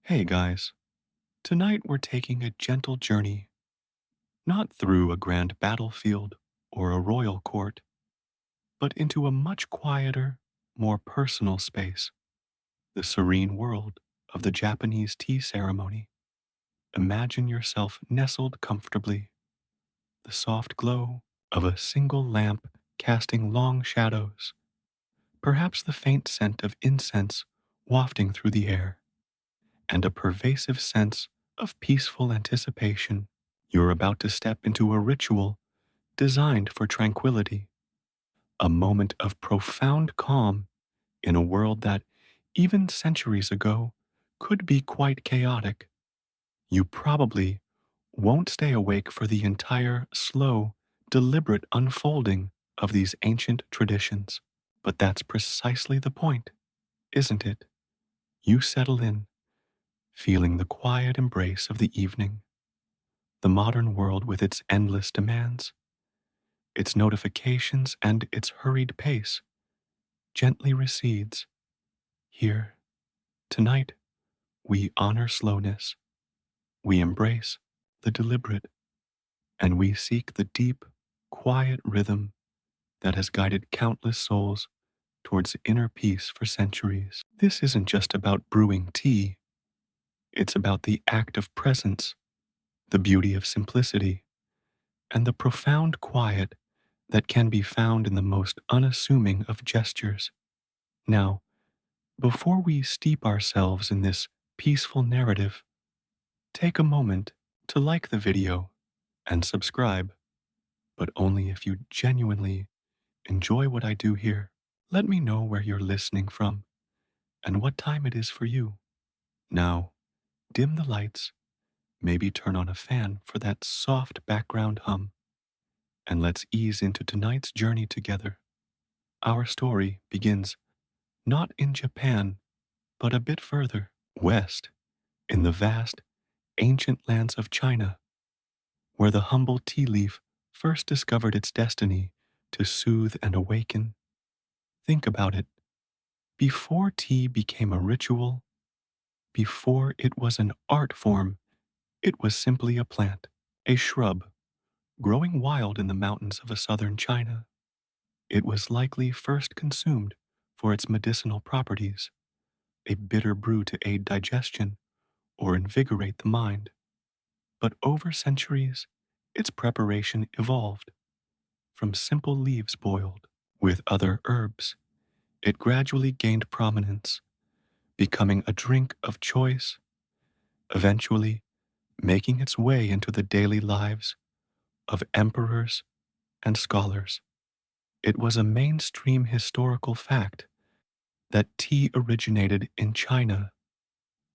Hey guys, tonight we're taking a gentle journey, not through a grand battlefield or a royal court, but into a much quieter, more personal space, the serene world of the Japanese tea ceremony. Imagine yourself nestled comfortably, the soft glow of a single lamp casting long shadows, perhaps the faint scent of incense wafting through the air, and a pervasive sense of peaceful anticipation. You're about to step into a ritual designed for tranquility, a moment of profound calm in a world that, even centuries ago, could be quite chaotic. You probably won't stay awake for the entire slow, deliberate unfolding of these ancient traditions. But that's precisely the point, isn't it? You settle in, feeling the quiet embrace of the evening. The modern world with its endless demands, its notifications, and its hurried pace gently recedes. Here, tonight, we honor slowness, we embrace the deliberate, and we seek the deep, quiet rhythm that has guided countless souls towards inner peace for centuries. This isn't just about brewing tea, it's about the act of presence, the beauty of simplicity, and the profound quiet that can be found in the most unassuming of gestures. Now, before we steep ourselves in this peaceful narrative, take a moment to like the video and subscribe, but only if you genuinely enjoy what I do here. Let me know where you're listening from and what time it is for you. Now, dim the lights, maybe turn on a fan for that soft background hum, and let's ease into tonight's journey together. Our story begins not in Japan, but a bit further west, in the vast, ancient lands of China, where the humble tea leaf first discovered its destiny to soothe and awaken. Think about it. Before tea became a ritual, before it was an art form, it was simply a plant, a shrub, growing wild in the mountains of a southern China. It was likely first consumed for its medicinal properties, a bitter brew to aid digestion or invigorate the mind. But over centuries, its preparation evolved. From simple leaves boiled with other herbs, it gradually gained prominence, becoming a drink of choice, eventually making its way into the daily lives of emperors and scholars. It was a mainstream historical fact that tea originated in China,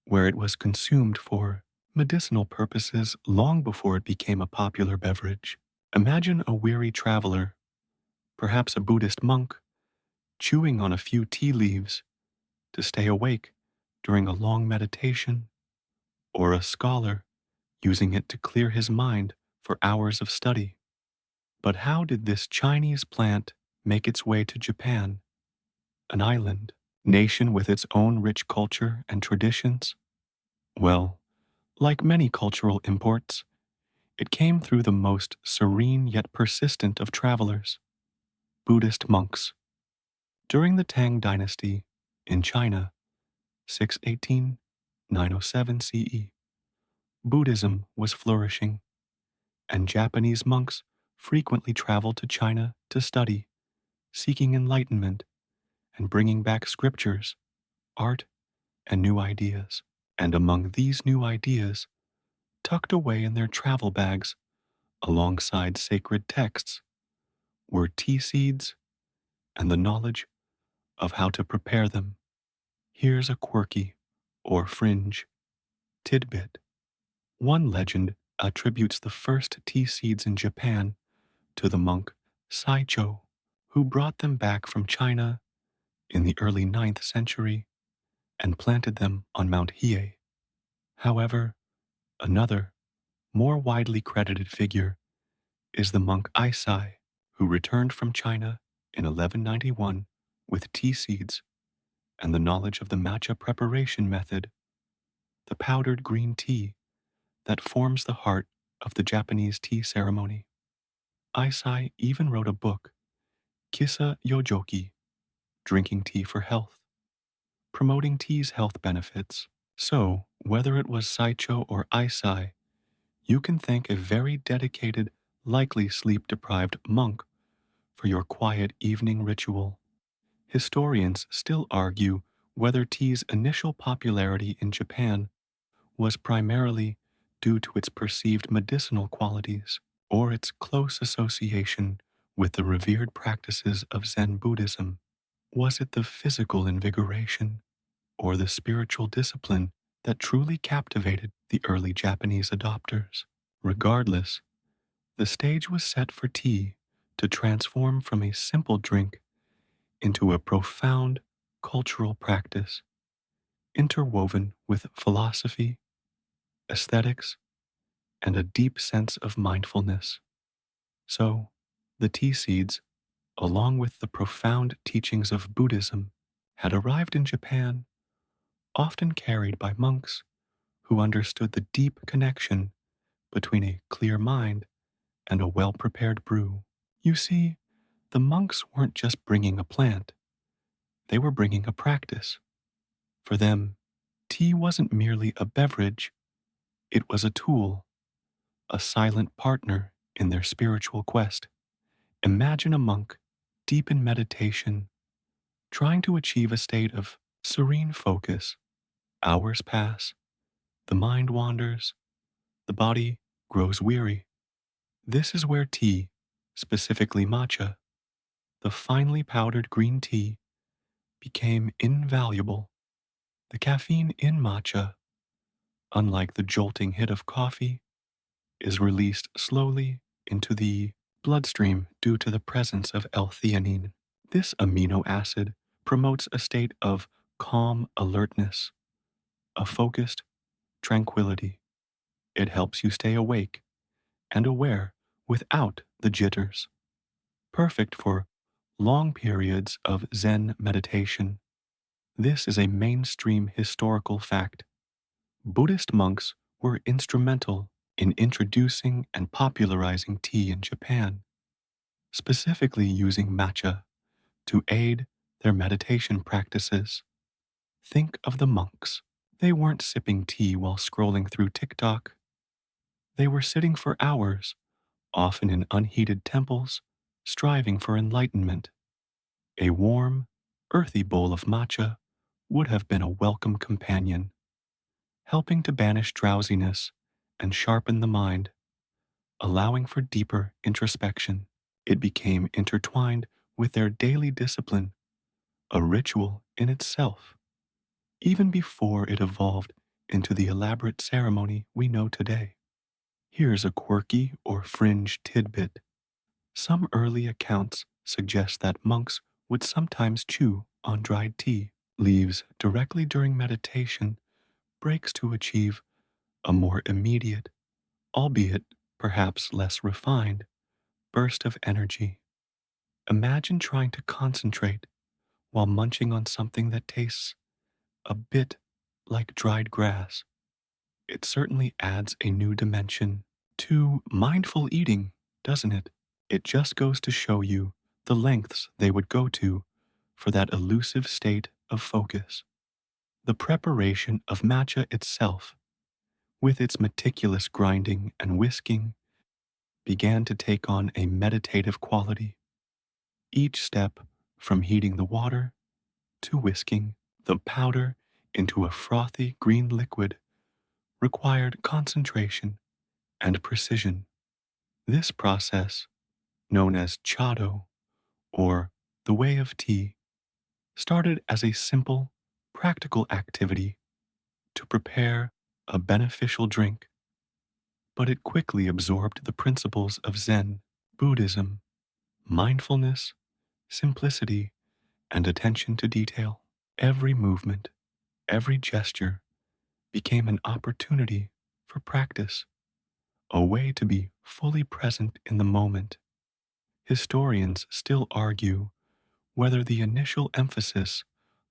where it was consumed for medicinal purposes long before it became a popular beverage. Imagine a weary traveler, perhaps a Buddhist monk, chewing on a few tea leaves to stay awake during a long meditation, or a scholar using it to clear his mind for hours of study. But how did this Chinese plant make its way to Japan, an island, nation with its own rich culture and traditions? Well, like many cultural imports, it came through the most serene yet persistent of travelers, Buddhist monks. During the Tang Dynasty in China, 618 907 CE, Buddhism was flourishing, and Japanese monks frequently traveled to China to study, seeking enlightenment and bringing back scriptures, art, and new ideas. And among these new ideas, tucked away in their travel bags alongside sacred texts, were tea seeds and the knowledge of how to prepare them. Here's a quirky, or fringe, tidbit. One legend attributes the first tea seeds in Japan to the monk Saicho, who brought them back from China in the early 9th century and planted them on Mount Hiei. However, another, more widely credited figure is the monk Aisai, who returned from China in 1191 with tea seeds and the knowledge of the matcha preparation method. the powdered green tea that forms the heart of the Japanese tea ceremony. Aisai even wrote a book, Kissa Yojoki, Drinking Tea for Health, promoting tea's health benefits. So, whether it was Saicho or Aisai, you can thank a very dedicated, likely sleep deprived monk for your quiet evening ritual. Historians still argue whether tea's initial popularity in Japan was primarily due to its perceived medicinal qualities or its close association with the revered practices of Zen Buddhism. Was it the physical invigoration or the spiritual discipline that truly captivated the early Japanese adopters? Regardless, the stage was set for tea to transform from a simple drink into a profound cultural practice, interwoven with philosophy, aesthetics, and a deep sense of mindfulness. So, the tea seeds, along with the profound teachings of Buddhism, had arrived in Japan, often carried by monks who understood the deep connection between a clear mind and a well prepared brew. You see, the monks weren't just bringing a plant, they were bringing a practice. For them, tea wasn't merely a beverage, it was a tool, a silent partner in their spiritual quest. Imagine a monk deep in meditation, trying to achieve a state of serene focus. Hours pass, the mind wanders, the body grows weary. This is where tea, specifically matcha, the finely powdered green tea, became invaluable. The caffeine in matcha, unlike the jolting hit of coffee, is released slowly into the bloodstream due to the presence of L-theanine. This amino acid promotes a state of calm alertness, a focused tranquility. It helps you stay awake and aware without the jitters, perfect for long periods of Zen meditation. This is a mainstream historical fact. Buddhist monks were instrumental in introducing and popularizing tea in Japan, specifically using matcha to aid their meditation practices. Think of the monks. They weren't sipping tea while scrolling through TikTok. They were sitting for hours, often in unheated temples, striving for enlightenment. A warm, earthy bowl of matcha would have been a welcome companion, helping to banish drowsiness and sharpen the mind, allowing for deeper introspection. It became intertwined with their daily discipline, a ritual in itself, even before it evolved into the elaborate ceremony we know today. Here's a quirky or fringe tidbit. Some early accounts suggest that monks would sometimes chew on dried tea leaves directly during meditation breaks to achieve a more immediate, albeit perhaps less refined, burst of energy. Imagine trying to concentrate while munching on something that tastes a bit like dried grass. It certainly adds a new dimension to mindful eating, doesn't it? It just goes to show you the lengths they would go to for that elusive state of focus. The preparation of matcha itself, with its meticulous grinding and whisking, began to take on a meditative quality. Each step, from heating the water to whisking the powder into a frothy green liquid, required concentration and precision. This process, known as chado, or the way of tea, started as a simple, practical activity to prepare a beneficial drink, but it quickly absorbed the principles of Zen, Buddhism, mindfulness, simplicity, and attention to detail. Every movement, every gesture became an opportunity for practice, a way to be fully present in the moment. Historians still argue whether the initial emphasis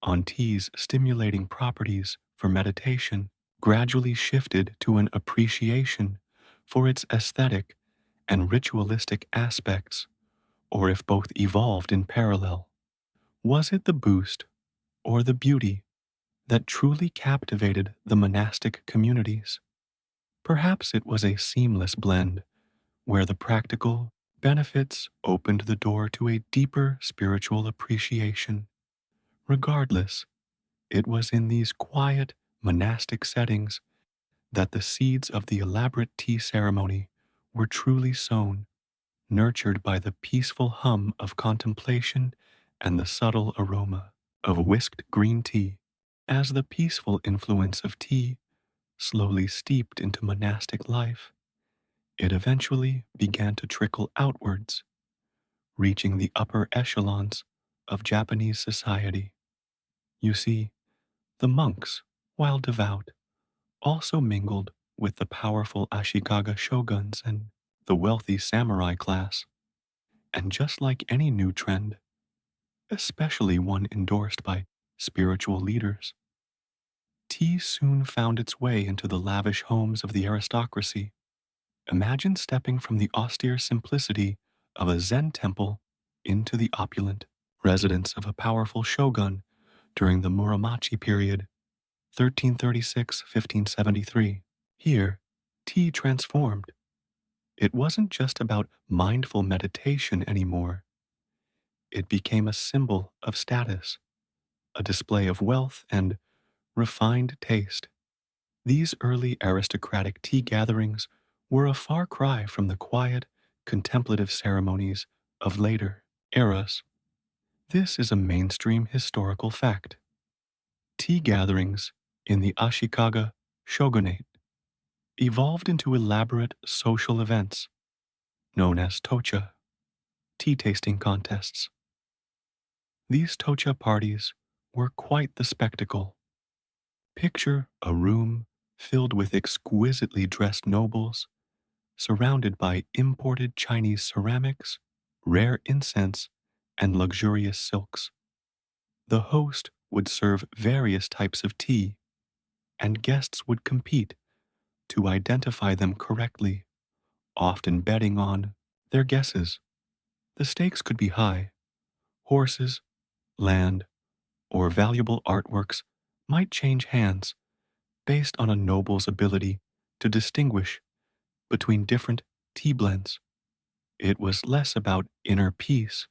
on tea's stimulating properties for meditation gradually shifted to an appreciation for its aesthetic and ritualistic aspects, or if both evolved in parallel. Was it the boost or the beauty that truly captivated the monastic communities? Perhaps it was a seamless blend where the practical benefits opened the door to a deeper spiritual appreciation. Regardless, it was in these quiet monastic settings that the seeds of the elaborate tea ceremony were truly sown, nurtured by the peaceful hum of contemplation and the subtle aroma of whisked green tea. As the peaceful influence of tea slowly steeped into monastic life, it eventually began to trickle outwards, reaching the upper echelons of Japanese society. You see, the monks, while devout, also mingled with the powerful Ashikaga shoguns and the wealthy samurai class. And just like any new trend, especially one endorsed by spiritual leaders, tea soon found its way into the lavish homes of the aristocracy. Imagine stepping from the austere simplicity of a Zen temple into the opulent residence of a powerful shogun during the Muromachi period, 1336–1573. Here, tea transformed. It wasn't just about mindful meditation anymore. It became a symbol of status, a display of wealth and refined taste. These early aristocratic tea gatherings were a far cry from the quiet, contemplative ceremonies of later eras. This is a mainstream historical fact. Tea gatherings in the Ashikaga shogunate evolved into elaborate social events known as tocha, tea tasting contests. These tocha parties were quite the spectacle. Picture a room filled with exquisitely dressed nobles, surrounded by imported Chinese ceramics, rare incense, and luxurious silks. The host would serve various types of tea, and guests would compete to identify them correctly, often betting on their guesses. The stakes could be high. Horses, land, or valuable artworks might change hands based on a noble's ability to distinguish between different tea blends. It was less about inner peace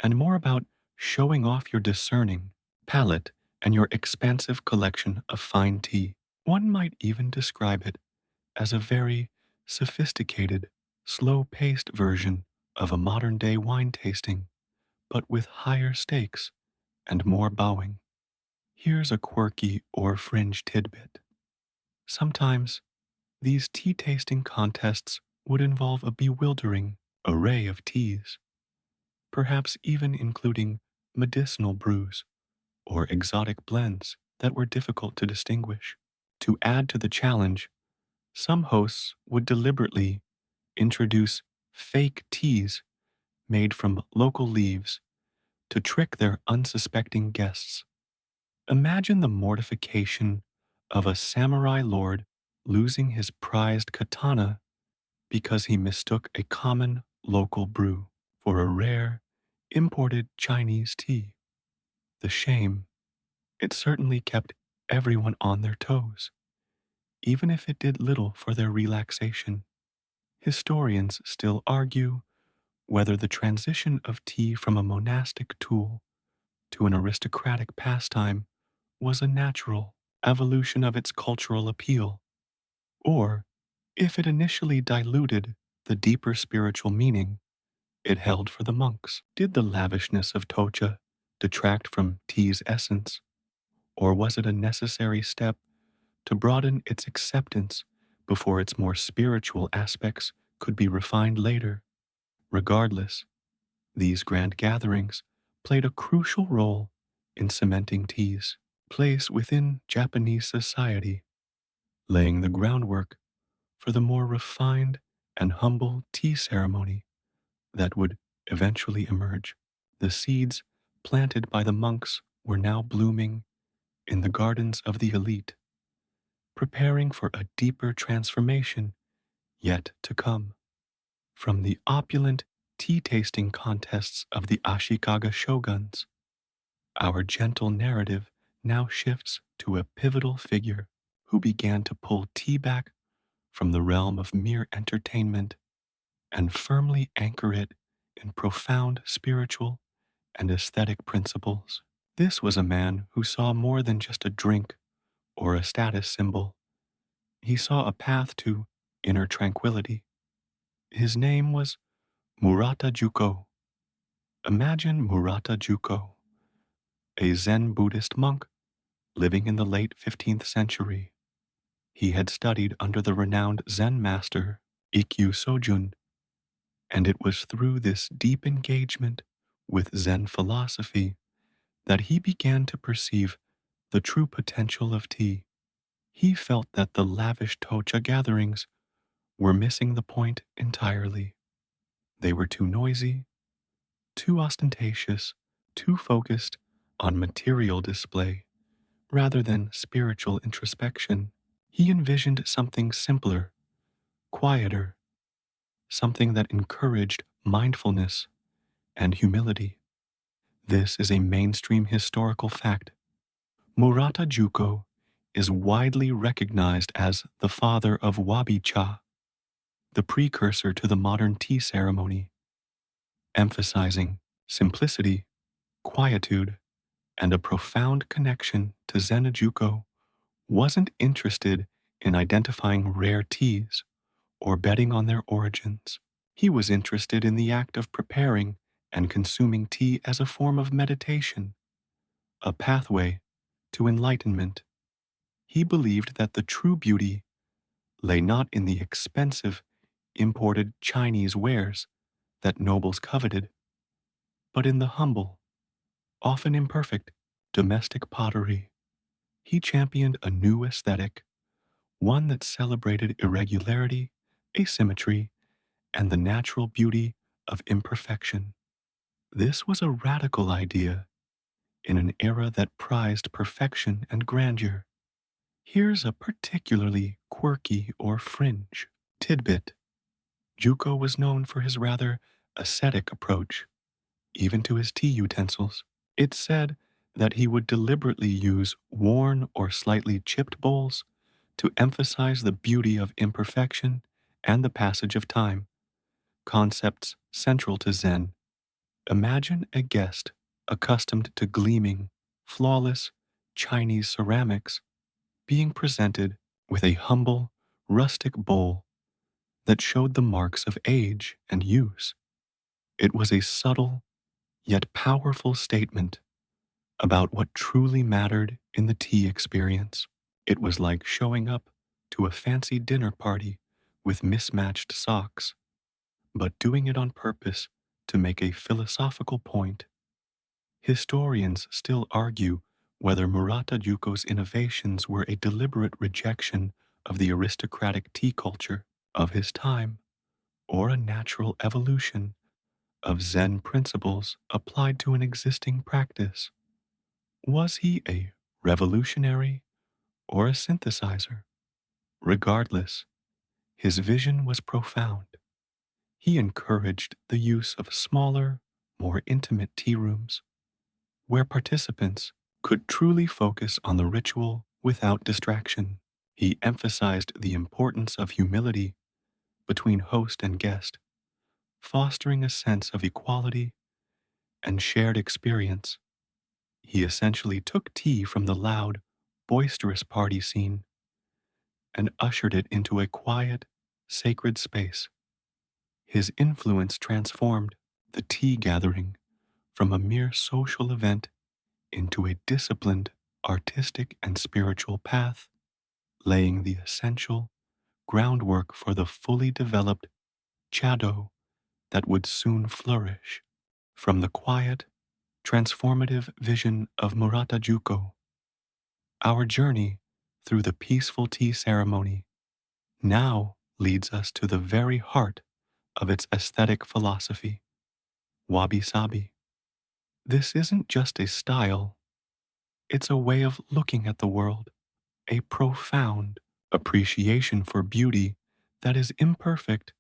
and more about showing off your discerning palate and your expansive collection of fine tea. One might even describe it as a very sophisticated, slow paced version of a modern day wine tasting, but with higher stakes and more bowing. Here's a quirky or fringe tidbit. Sometimes these tea tasting contests would involve a bewildering array of teas, perhaps even including medicinal brews or exotic blends that were difficult to distinguish. To add to the challenge, some hosts would deliberately introduce fake teas made from local leaves to trick their unsuspecting guests. Imagine the mortification of a samurai lord losing his prized katana because he mistook a common local brew for a rare, imported Chinese tea. The shame, it certainly kept everyone on their toes, even if it did little for their relaxation. Historians still argue whether the transition of tea from a monastic tool to an aristocratic pastime was a natural evolution of its cultural appeal, or if it initially diluted the deeper spiritual meaning it held for the monks. Did the lavishness of tocha detract from tea's essence, or was it a necessary step to broaden its acceptance before its more spiritual aspects could be refined later? Regardless, these grand gatherings played a crucial role in cementing tea's place within Japanese society, laying the groundwork for the more refined and humble tea ceremony that would eventually emerge. The seeds planted by the monks were now blooming in the gardens of the elite, preparing for a deeper transformation yet to come. From the opulent tea tasting contests of the Ashikaga shoguns, our gentle narrative now shifts to a pivotal figure who began to pull tea back from the realm of mere entertainment and firmly anchor it in profound spiritual and aesthetic principles. This was a man who saw more than just a drink or a status symbol. He saw a path to inner tranquility. His name was Murata Juko. Imagine Murata Juko, a Zen Buddhist monk living in the late 15th century. He had studied under the renowned Zen master Ikkyu Sojun, and it was through this deep engagement with Zen philosophy that he began to perceive the true potential of tea. He felt that the lavish tocha gatherings were missing the point entirely. They were too noisy, too ostentatious, too focused on material display rather than spiritual introspection. He envisioned something simpler, quieter, something that encouraged mindfulness and humility. This is a mainstream historical fact. Murata Juko is widely recognized as the father of wabi cha, the precursor to the modern tea ceremony, emphasizing simplicity, quietude, and a profound connection to Zen. Juko wasn't interested in identifying rare teas or betting on their origins. He was interested in the act of preparing and consuming tea as a form of meditation, a pathway to enlightenment. He believed that the true beauty lay not in the expensive, imported Chinese wares that nobles coveted, but in the humble, often imperfect, domestic pottery. He championed a new aesthetic, one that celebrated irregularity, asymmetry, and the natural beauty of imperfection. This was a radical idea in an era that prized perfection and grandeur. Here's a particularly quirky or fringe tidbit. Juko was known for his rather ascetic approach, even to his tea utensils. It's said that he would deliberately use worn or slightly chipped bowls to emphasize the beauty of imperfection and the passage of time, concepts central to Zen. Imagine a guest accustomed to gleaming, flawless Chinese ceramics being presented with a humble, rustic bowl that showed the marks of age and use. It was a subtle yet powerful statement about what truly mattered in the tea experience. It was like showing up to a fancy dinner party with mismatched socks, but doing it on purpose to make a philosophical point. Historians still argue whether Murata Juko's innovations were a deliberate rejection of the aristocratic tea culture of his time or a natural evolution of Zen principles applied to an existing practice. Was he a revolutionary or a synthesizer? Regardless, his vision was profound. He encouraged the use of smaller, more intimate tea rooms where participants could truly focus on the ritual without distraction. He emphasized the importance of humility between host and guest, fostering a sense of equality and shared experience. He essentially took tea from the loud, boisterous party scene and ushered it into a quiet, sacred space. His influence transformed the tea gathering from a mere social event into a disciplined, artistic, and spiritual path, laying the essential groundwork for the fully developed chado that would soon flourish. From the quiet, transformative vision of Murata Juko, our journey through the peaceful tea ceremony now leads us to the very heart of its aesthetic philosophy, wabi sabi. This isn't just a style, it's a way of looking at the world, a profound, appreciation for beauty that is imperfect,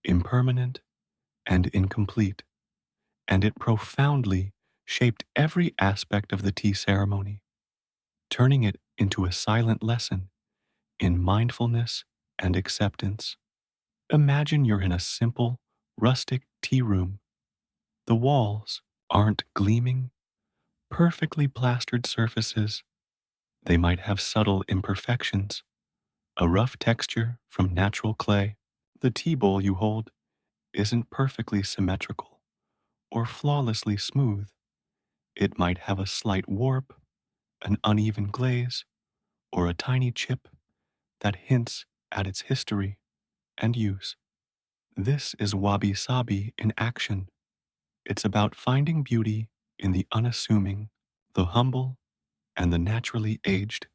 impermanent, and incomplete, and it profoundly shaped every aspect of the tea ceremony, turning it into a silent lesson in mindfulness and acceptance. Imagine you're in a simple, rustic tea room. The walls aren't gleaming, perfectly plastered surfaces. They might have subtle imperfections, a rough texture from natural clay. The tea bowl you hold isn't perfectly symmetrical or flawlessly smooth. It might have a slight warp, an uneven glaze, or a tiny chip that hints at its history and use. This is wabi sabi in action. It's about finding beauty in the unassuming, the humble, and the naturally aged.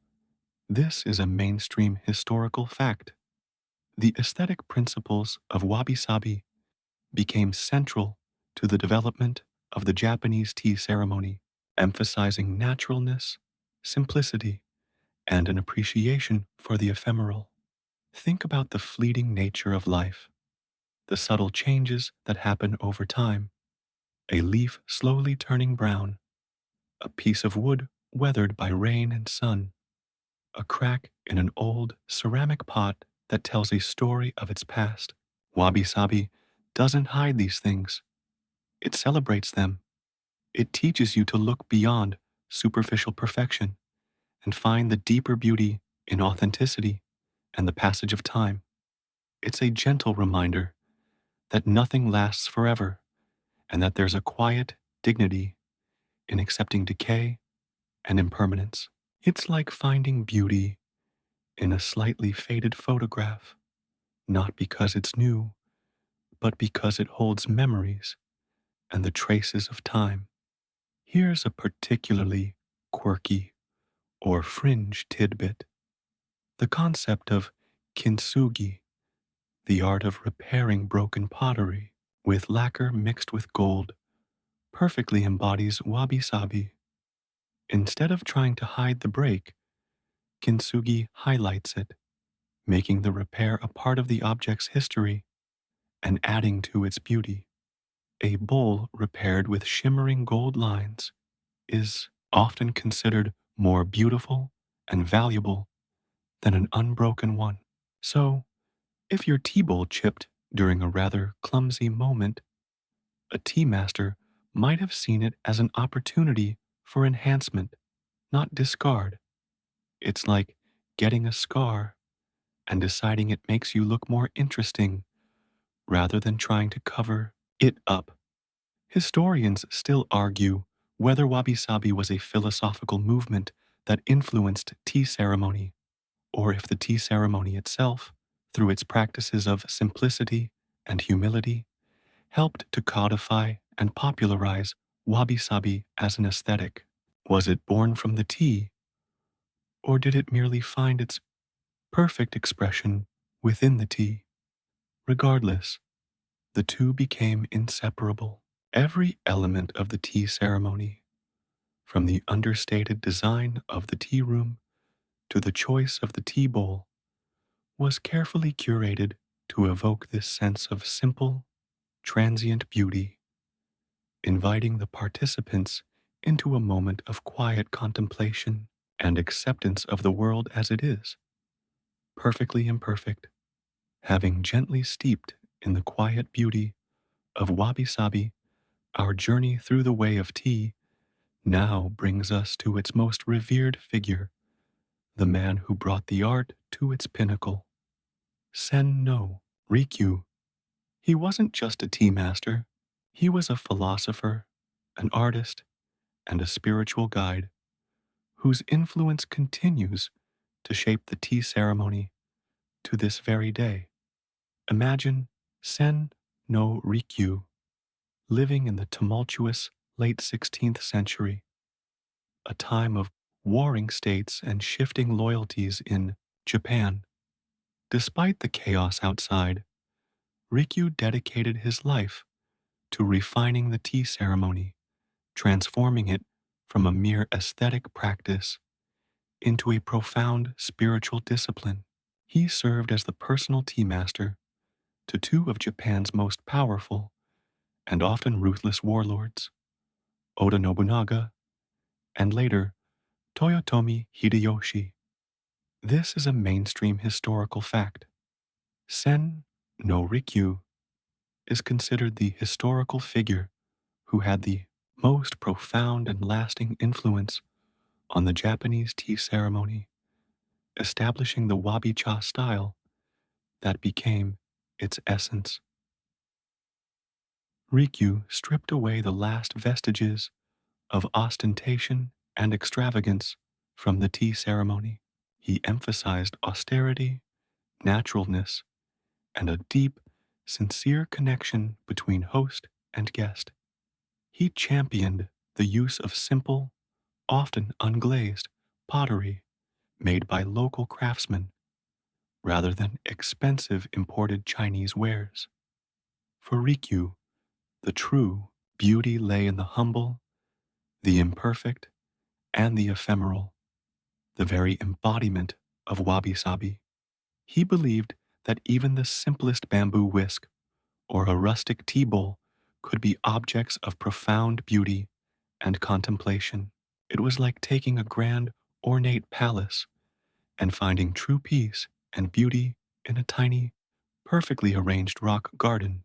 This is a mainstream historical fact. The aesthetic principles of wabi sabi became central to the development of the Japanese tea ceremony, emphasizing naturalness, simplicity, and an appreciation for the ephemeral. Think about the fleeting nature of life, the subtle changes that happen over time. A leaf slowly turning brown, a piece of wood weathered by rain and sun, a crack in an old ceramic pot that tells a story of its past. Wabi sabi doesn't hide these things, it celebrates them. It teaches you to look beyond superficial perfection and find the deeper beauty in authenticity and the passage of time. It's a gentle reminder that nothing lasts forever and that there's a quiet dignity in accepting decay and impermanence. It's like finding beauty in a slightly faded photograph, not because it's new, but because it holds memories and the traces of time. Here's a particularly quirky or fringe tidbit. The concept of kintsugi, the art of repairing broken pottery with lacquer mixed with gold, perfectly embodies wabi sabi. Instead of trying to hide the break, kintsugi highlights it, making the repair a part of the object's history and adding to its beauty. A bowl repaired with shimmering gold lines is often considered more beautiful and valuable than an unbroken one. So, if your tea bowl chipped during a rather clumsy moment, a tea master might have seen it as an opportunity for enhancement, not discard. It's like getting a scar and deciding it makes you look more interesting rather than trying to cover it up. Historians still argue whether wabi sabi was a philosophical movement that influenced tea ceremony, or if the tea ceremony itself, through its practices of simplicity and humility, helped to codify and popularize wabi sabi as an aesthetic. Was it born from the tea, or did it merely find its perfect expression within the tea? Regardless, the two became inseparable. Every element of the tea ceremony, from the understated design of the tea room to the choice of the tea bowl, was carefully curated to evoke this sense of simple, transient beauty, inviting the participants into a moment of quiet contemplation and acceptance of the world as it is, perfectly imperfect, having gently steeped in the quiet beauty of wabi sabi. Our journey through the way of tea now brings us to its most revered figure, the man who brought the art to its pinnacle, Sen no Rikyu. He wasn't just a tea master, he was a philosopher, an artist, and a spiritual guide whose influence continues to shape the tea ceremony to this very day. Imagine Sen no Rikyu living in the tumultuous late 16th century, a time of warring states and shifting loyalties in Japan. Despite the chaos outside, Rikyu dedicated his life to refining the tea ceremony, transforming it from a mere aesthetic practice into a profound spiritual discipline. He served as the personal tea master to two of Japan's most powerful and often ruthless warlords, Oda Nobunaga and later Toyotomi Hideyoshi. This is a mainstream historical fact. Sen no Rikyu is considered the historical figure who had the most profound and lasting influence on the Japanese tea ceremony, establishing the wabi-cha style that became its essence. Rikyu stripped away the last vestiges of ostentation and extravagance from the tea ceremony. He emphasized austerity, naturalness, and a deep, sincere connection between host and guest. He championed the use of simple, often unglazed, pottery made by local craftsmen rather than expensive imported Chinese wares. For Rikyu, the true beauty lay in the humble, the imperfect, and the ephemeral, the very embodiment of wabi-sabi. He believed that even the simplest bamboo whisk or a rustic tea bowl could be objects of profound beauty and contemplation. It was like taking a grand, ornate palace and finding true peace and beauty in a tiny, perfectly arranged rock garden.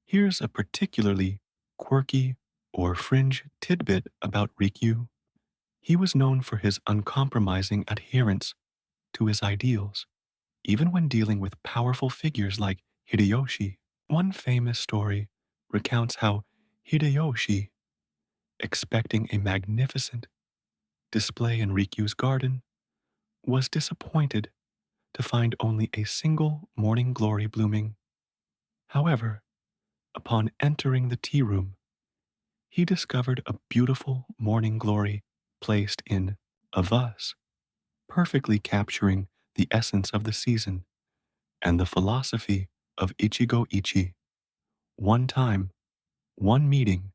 Here's a particularly quirky or fringe tidbit about Rikyu. He was known for his uncompromising adherence to his ideals, even when dealing with powerful figures like Hideyoshi. One famous story recounts how Hideyoshi, expecting a magnificent display in Rikyu's garden, was disappointed to find only a single morning glory blooming. However, upon entering the tea room, he discovered a beautiful morning glory placed in a vase, perfectly capturing the essence of the season and the philosophy of Ichigo Ichi. One time, one meeting,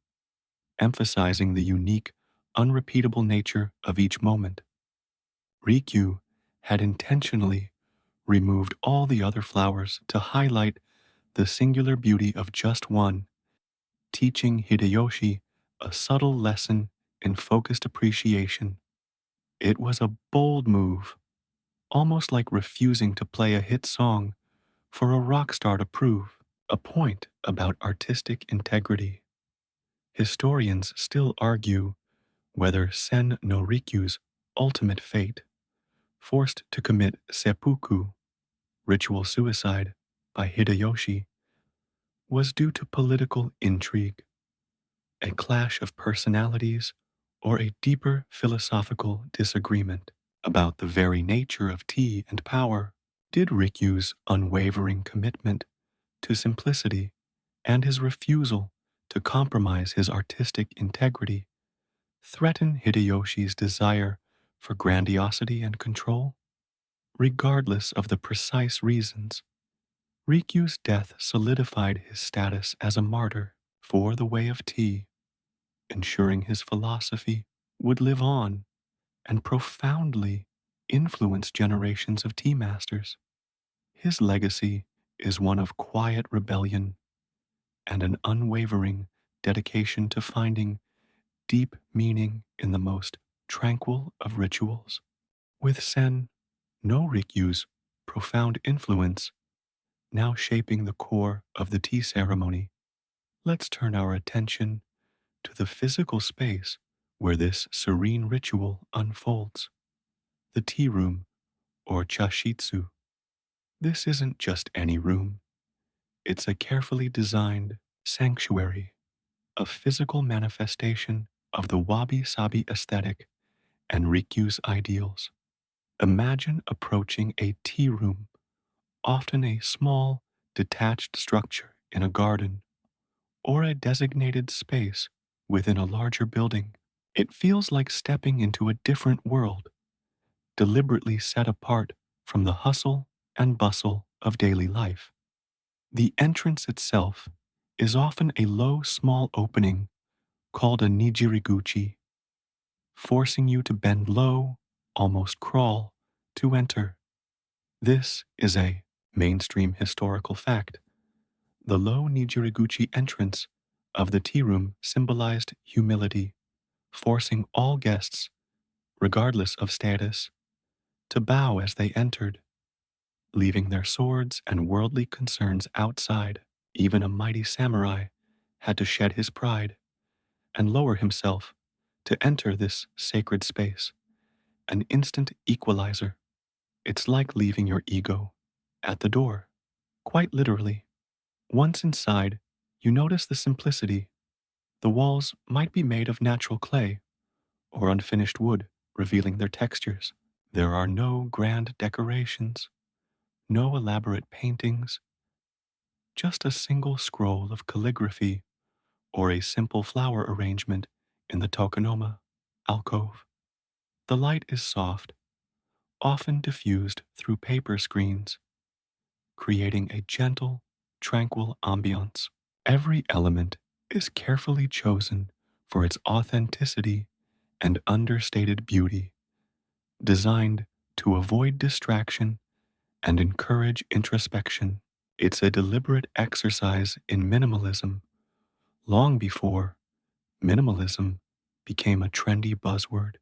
emphasizing the unique, unrepeatable nature of each moment. Rikyu had intentionally removed all the other flowers to highlight the singular beauty of just one, teaching Hideyoshi a subtle lesson in focused appreciation. It was a bold move, almost like refusing to play a hit song for a rock star to prove a point about artistic integrity. Historians still argue whether Sen no Rikyu's ultimate fate, forced to commit seppuku, ritual suicide, by Hideyoshi, was due to political intrigue, a clash of personalities, or a deeper philosophical disagreement about the very nature of tea and power. Did Rikyu's unwavering commitment to simplicity and his refusal to compromise his artistic integrity threaten Hideyoshi's desire for grandiosity and control? Regardless of the precise reasons, Rikyu's death solidified his status as a martyr for the way of tea, ensuring his philosophy would live on and profoundly influence generations of tea masters. His legacy is one of quiet rebellion and an unwavering dedication to finding deep meaning in the most tranquil of rituals. With Sen no Rikyu's profound influence now shaping the core of the tea ceremony, let's turn our attention to the physical space where this serene ritual unfolds, the tea room or chashitsu. This isn't just any room, it's a carefully designed sanctuary, a physical manifestation of the wabi-sabi aesthetic and Rikyu's ideals. Imagine approaching a tea room, often a small, detached structure in a garden or a designated space within a larger building. It feels like stepping into a different world, deliberately set apart from the hustle and bustle of daily life. The entrance itself is often a low, small opening called a nijiriguchi, forcing you to bend low, almost crawl, to enter. This is a mainstream historical fact. The low Nijiriguchi entrance of the tea room symbolized humility, forcing all guests, regardless of status, to bow as they entered, leaving their swords and worldly concerns outside. Even a mighty samurai had to shed his pride and lower himself to enter this sacred space, an instant equalizer. It's like leaving your ego at the door, quite literally. Once inside, you notice the simplicity. The walls might be made of natural clay or unfinished wood, revealing their textures. There are no grand decorations, no elaborate paintings, just a single scroll of calligraphy or a simple flower arrangement in the tokonoma alcove. The light is soft, often diffused through paper screens, creating a gentle, tranquil ambiance. Every element is carefully chosen for its authenticity and understated beauty, designed to avoid distraction and encourage introspection. It's a deliberate exercise in minimalism long before minimalism became a trendy buzzword.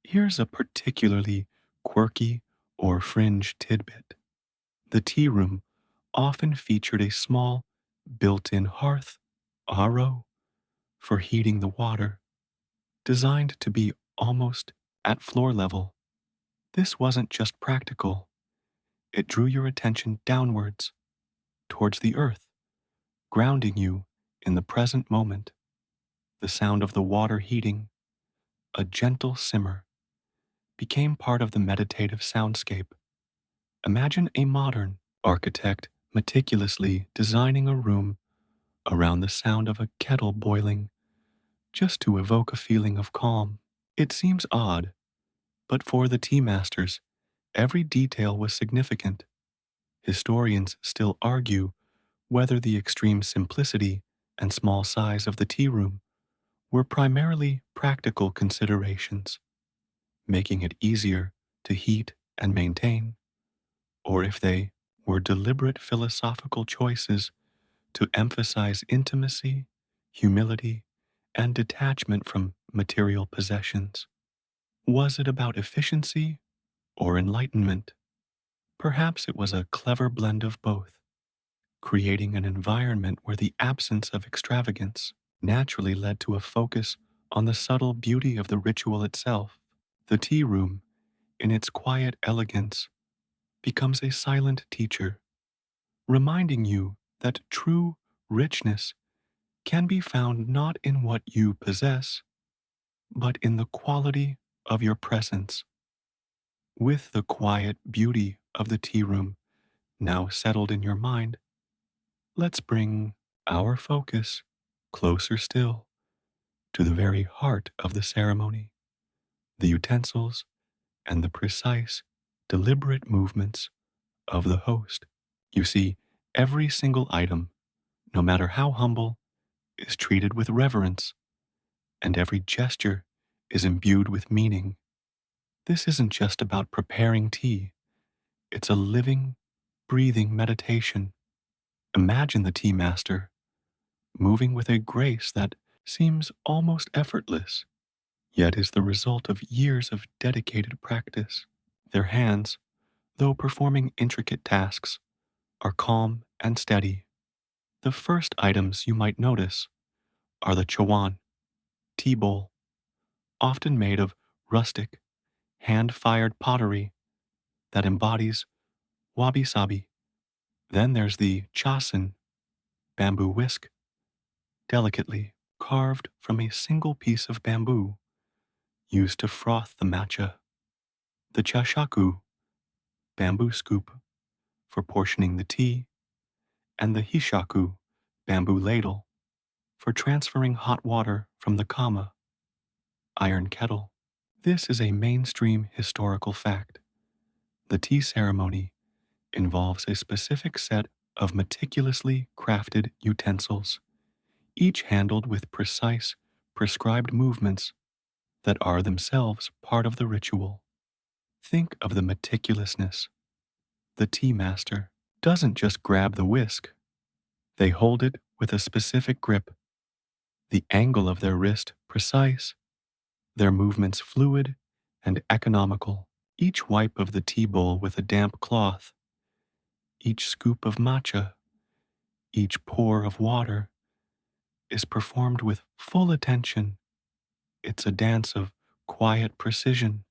Here's a particularly quirky or fringe tidbit. The tea room often featured a small built-in hearth, aro, for heating the water, designed to be almost at floor level. This wasn't just practical, it drew your attention downwards, towards the earth, grounding you in the present moment. The sound of the water heating, a gentle simmer, became part of the meditative soundscape. Imagine a modern architect meticulously designing a room around the sound of a kettle boiling just to evoke a feeling of calm. It seems odd, but for the tea masters, every detail was significant. Historians still argue whether the extreme simplicity and small size of the tea room were primarily practical considerations, making it easier to heat and maintain, or if they were deliberate philosophical choices to emphasize intimacy, humility, and detachment from material possessions. Was it about efficiency or enlightenment? Perhaps it was a clever blend of both, creating an environment where the absence of extravagance naturally led to a focus on the subtle beauty of the ritual itself. The tea room, in its quiet elegance, becomes a silent teacher, reminding you that true richness can be found not in what you possess, but in the quality of your presence. With the quiet beauty of the tea room now settled in your mind, let's bring our focus closer still to the very heart of the ceremony, the utensils and the precise, deliberate movements of the host. You see, every single item, no matter how humble, is treated with reverence, and every gesture is imbued with meaning. This isn't just about preparing tea, it's a living, breathing meditation. Imagine the tea master moving with a grace that seems almost effortless, yet is the result of years of dedicated practice. Their hands, though performing intricate tasks, are calm and steady. The first items you might notice are the chawan, tea bowl, often made of rustic, hand-fired pottery that embodies wabi-sabi. Then there's the chasen, bamboo whisk, delicately carved from a single piece of bamboo used to froth the matcha. The chashaku, bamboo scoop for portioning the tea, and the hishaku, bamboo ladle, for transferring hot water from the kama, iron kettle. This is a mainstream historical fact. The tea ceremony involves a specific set of meticulously crafted utensils, each handled with precise, prescribed movements that are themselves part of the ritual. Think of the meticulousness. The tea master doesn't just grab the whisk, they hold it with a specific grip, the angle of their wrist precise, their movements fluid and economical. Each wipe of the tea bowl with a damp cloth, each scoop of matcha, each pour of water is performed with full attention. It's a dance of quiet precision,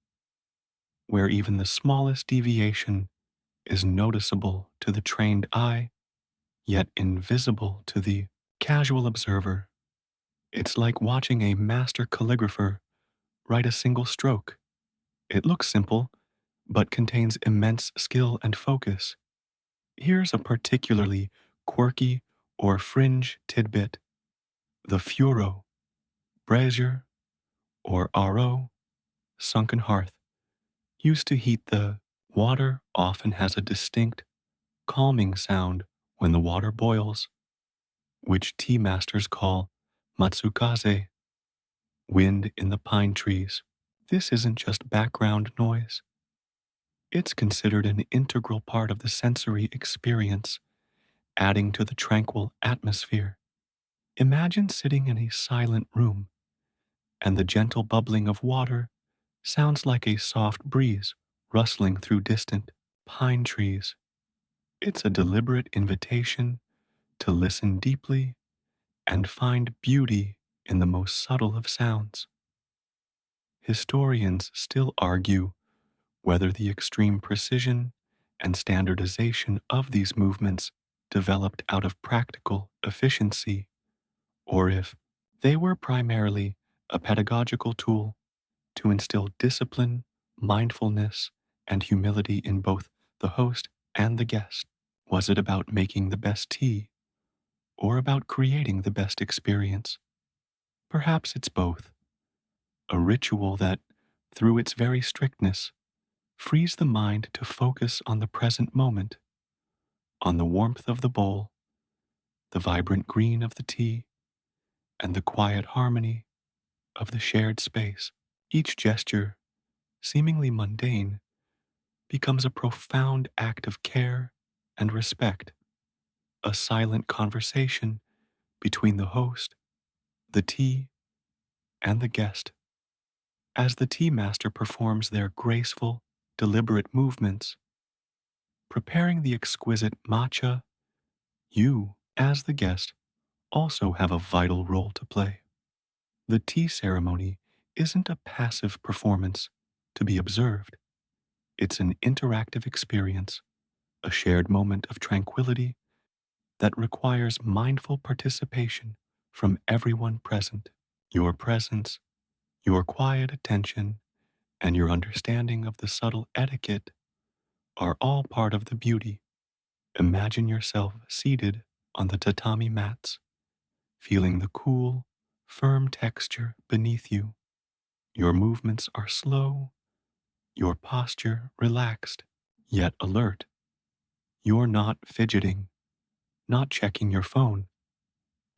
where even the smallest deviation is noticeable to the trained eye, yet invisible to the casual observer. It's like watching a master calligrapher write a single stroke. It looks simple, but contains immense skill and focus. Here's a particularly quirky or fringe tidbit. The furo, brazier, or RO, sunken hearth, used to heat the water often has a distinct, calming sound when the water boils, which tea masters call matsukaze, wind in the pine trees. This isn't just background noise. It's considered an integral part of the sensory experience, adding to the tranquil atmosphere. Imagine sitting in a silent room, and the gentle bubbling of water sounds like a soft breeze rustling through distant pine trees. It's a deliberate invitation to listen deeply and find beauty in the most subtle of sounds. Historians still argue whether the extreme precision and standardization of these movements developed out of practical efficiency, or if they were primarily a pedagogical tool to instill discipline, mindfulness, and humility in both the host and the guest. Was it about making the best tea, or about creating the best experience? Perhaps it's both. A ritual that, through its very strictness, frees the mind to focus on the present moment, on the warmth of the bowl, the vibrant green of the tea, and the quiet harmony of the shared space. Each gesture, seemingly mundane, becomes a profound act of care and respect, a silent conversation between the host, the tea, and the guest. As the tea master performs their graceful, deliberate movements, preparing the exquisite matcha, you, as the guest, also have a vital role to play. The tea ceremony isn't a passive performance to be observed. It's an interactive experience, a shared moment of tranquility that requires mindful participation from everyone present. Your presence, your quiet attention, and your understanding of the subtle etiquette are all part of the beauty. Imagine yourself seated on the tatami mats, feeling the cool, firm texture beneath you. Your movements are slow, your posture relaxed, yet alert. You're not fidgeting, not checking your phone.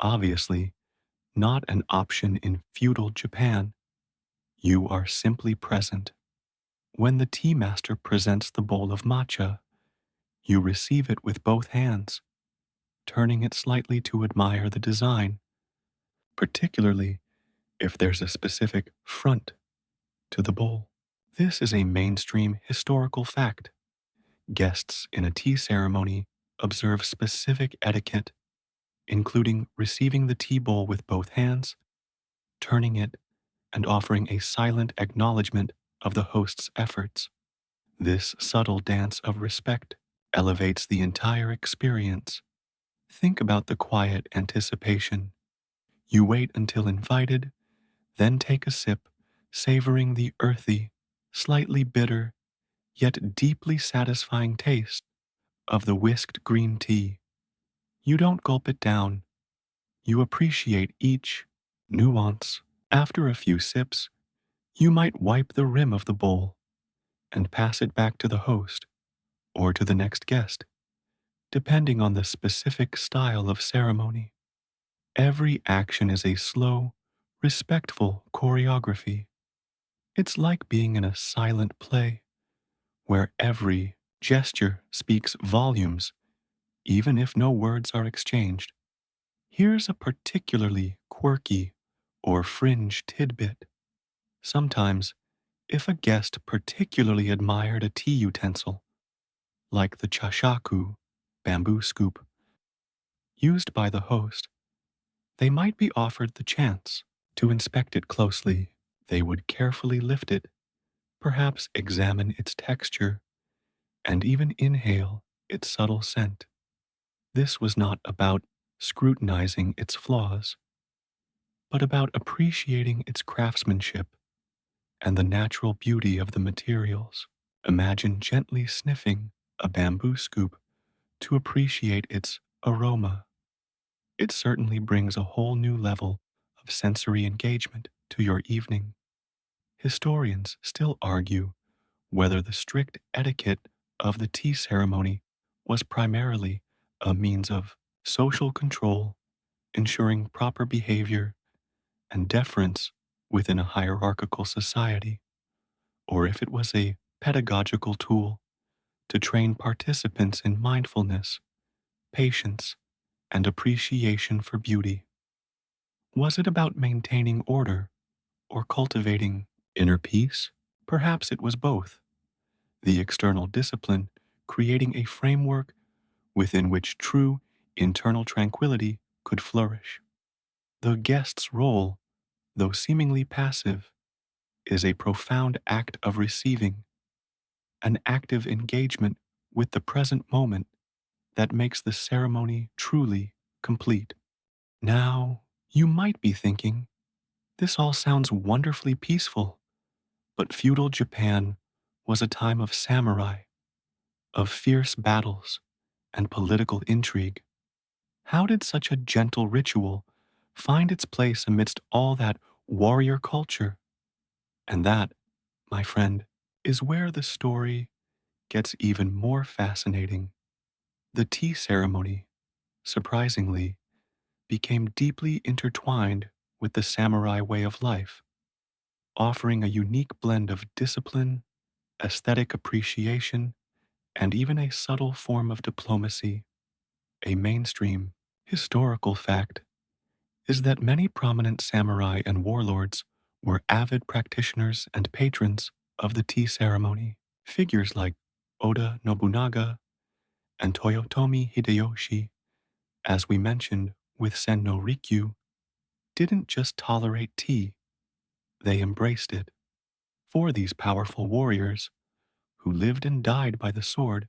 Obviously, not an option in feudal Japan. You are simply present. When the tea master presents the bowl of matcha, you receive it with both hands, turning it slightly to admire the design, particularly if there's a specific front to the bowl. This is a mainstream historical fact. Guests in a tea ceremony observe specific etiquette, including receiving the tea bowl with both hands, turning it, and offering a silent acknowledgement of the host's efforts. This subtle dance of respect elevates the entire experience. Think about the quiet anticipation. You wait until invited, then take a sip, savoring the earthy, slightly bitter, yet deeply satisfying taste of the whisked green tea. You don't gulp it down. You appreciate each nuance. After a few sips, you might wipe the rim of the bowl and pass it back to the host or to the next guest, depending on the specific style of ceremony. Every action is a slow, respectful choreography. It's like being in a silent play where every Gesture speaks volumes, even if no words are exchanged. Here's a particularly quirky or fringe tidbit. Sometimes, if a guest particularly admired a tea utensil, like the chashaku, bamboo scoop, used by the host, they might be offered the chance to inspect it closely. They would carefully lift it, perhaps examine its texture, and even inhale its subtle scent. This was not about scrutinizing its flaws, but about appreciating its craftsmanship and the natural beauty of the materials. Imagine gently sniffing a bamboo scoop to appreciate its aroma. It certainly brings a whole new level of sensory engagement to your evening. Historians still argue whether the strict etiquette of the tea ceremony was primarily a means of social control, ensuring proper behavior and deference within a hierarchical society, or if it was a pedagogical tool to train participants in mindfulness, patience, and appreciation for beauty. Was it about maintaining order or cultivating inner peace? Perhaps it was both. The external discipline creating a framework within which true internal tranquility could flourish. The guest's role, though seemingly passive, is a profound act of receiving, an active engagement with the present moment that makes the ceremony truly complete. Now, you might be thinking, this all sounds wonderfully peaceful, but feudal Japan was a time of samurai, of fierce battles, and political intrigue. How did such a gentle ritual find its place amidst all that warrior culture? And that, my friend, is where the story gets even more fascinating. The tea ceremony, surprisingly, became deeply intertwined with the samurai way of life, offering a unique blend of discipline, aesthetic appreciation, and even a subtle form of diplomacy. A mainstream historical fact is that many prominent samurai and warlords were avid practitioners and patrons of the tea ceremony. Figures like Oda Nobunaga and Toyotomi Hideyoshi, as we mentioned with Sen no Rikyu, didn't just tolerate tea, they embraced it. For these powerful warriors, who lived and died by the sword,